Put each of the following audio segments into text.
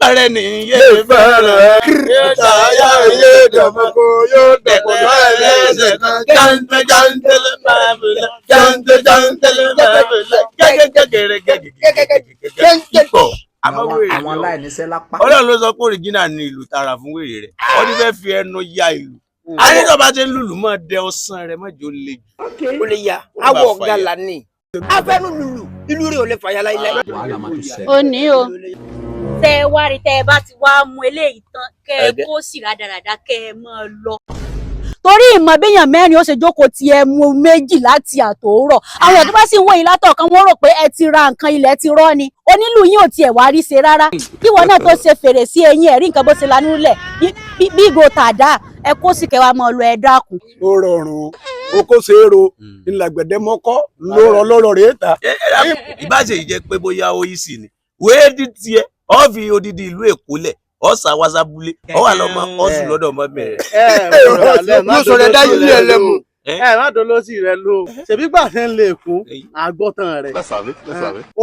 Ọ̀rẹ́ ni yé fẹ́ràn yóò ṣàyà yóò dọ̀mọ́kọ yóò dọ̀kọ̀lọ́ ẹlẹ́sẹ̀ kan jántẹ́lẹ̀ máa bẹ̀rẹ̀ jántẹ́lẹ̀ máa bẹ̀rẹ̀ gẹ́gẹ́gẹ́gẹ́gẹ́gẹ́gẹ́gẹ́ àwọn aláìníṣẹ́ lápá. Ọlọ́run ló sọ pé òrìjínà ni ìlú tààrà fún wèrè rẹ̀ ó ní fẹ́ fi ẹnu ya ìlú. Ayédọ̀bá ti ń lùlù mọ́ dẹ ọsàn rẹ̀ mọ́jọ́ lè jù. Ó lè ya awọ gàlà ni afẹ́nu lùlù ìlú rẹ̀ ò lè fàyà láíláí. Ó ní o. Tẹ wá rí tẹ bá ti wá mú eléyìí tán kẹ ẹ kó sì rádaràda kẹ ẹ máa lọ. Torí ìmọ̀ béèyàn mẹ́rin ó ṣe jókòó ti ẹ mú méjì láti àtòórọ̀ àwọn èèyàn tó bá sì ń wọ̀nyí látọ̀kan wọ́n rò pé ẹ ti ra nǹkan ilẹ̀ ti rọ́ ni onílù yín ò tiẹ̀ wá rí ṣe rárá kí wọn náà tó ṣe fèrè sí eyín ẹ̀rí nǹkan bó ṣe lanú lẹ̀ bí ìgò tàdá ẹ kó sì kẹwàá máa lọ ẹ dákun. Ó rọrùn oko ṣeéro ńlágbẹ̀dẹ mọ́kọ́ ló rọ lọ́rọ̀ rèé ta. Ìbáṣe yìí jẹ́ pé bóyá ó yìí sì ni wéé dí tiẹ̀ ọ́ fi odidi ìlú Èkó lẹ̀ ọ̀sà wàsábúlé ọ̀wà lọ́mọ ọ̀sùn lọ́dọ̀ ọmọ bẹ̀rẹ̀. Yóò sọ rẹ̀ dájú ní ẹlẹ́mu. Má dolóṣì rẹ lò ṣèbí gbà ṣe ń lè kún àgbọ̀tàn rẹ̀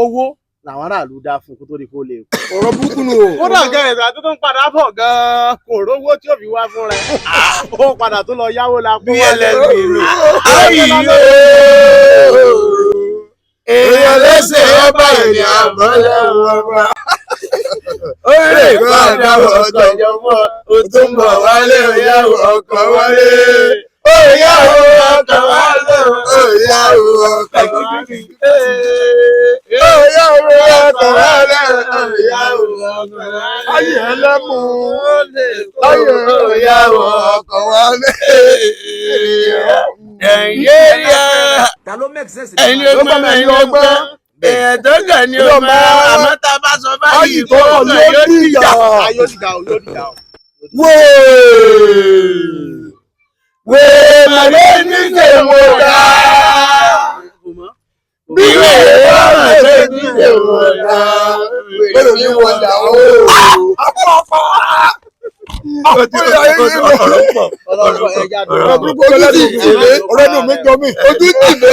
owó làwọn aráàlú dá fún kó tó di kó lè kún. Ọ̀rọ̀ burúkú nù o. Kódà gẹ̀rẹ̀ tó tún padà bọ̀ gan-an kò rówó tí ò fi wá fún rẹ̀ ó padà tó lọ yáwó la kó wọlé. Èèyàn lẹ́sẹ̀ ọba ènìyàn àbọ̀lẹ̀ ọba. Ó lè kọ́ àdáwọ̀ ọ̀tọ̀jọ́ mọ́ o tún bọ̀ wálé òyàwó ọkọ̀ wálé. Òyàwó ọkọ̀ wálé òyàwó ọkọ̀ wálé. Òyàwó ọkọ̀ wálé òyàwó ọkọ̀ wálé. Ayé ẹlẹ́mu ayé òyàwó ọkọ̀ wálé. Ta ló make sense. Ẹ̀yin ọgbọ́n èèyàn tó kàn ní ọmọ àmọ́ tá a bá sọ báyìí tó ọ̀nà yóò dìjà. Yóò dìjà o. Wèé màlẹ́ ní tèmọ̀ dá. Bí wèé ọ̀nà ṣe ní tèmọ̀ dá. Wèé ní wọ́n dà ó. Ọ̀rẹ́ nù mí jọ mí, ojú tì mí.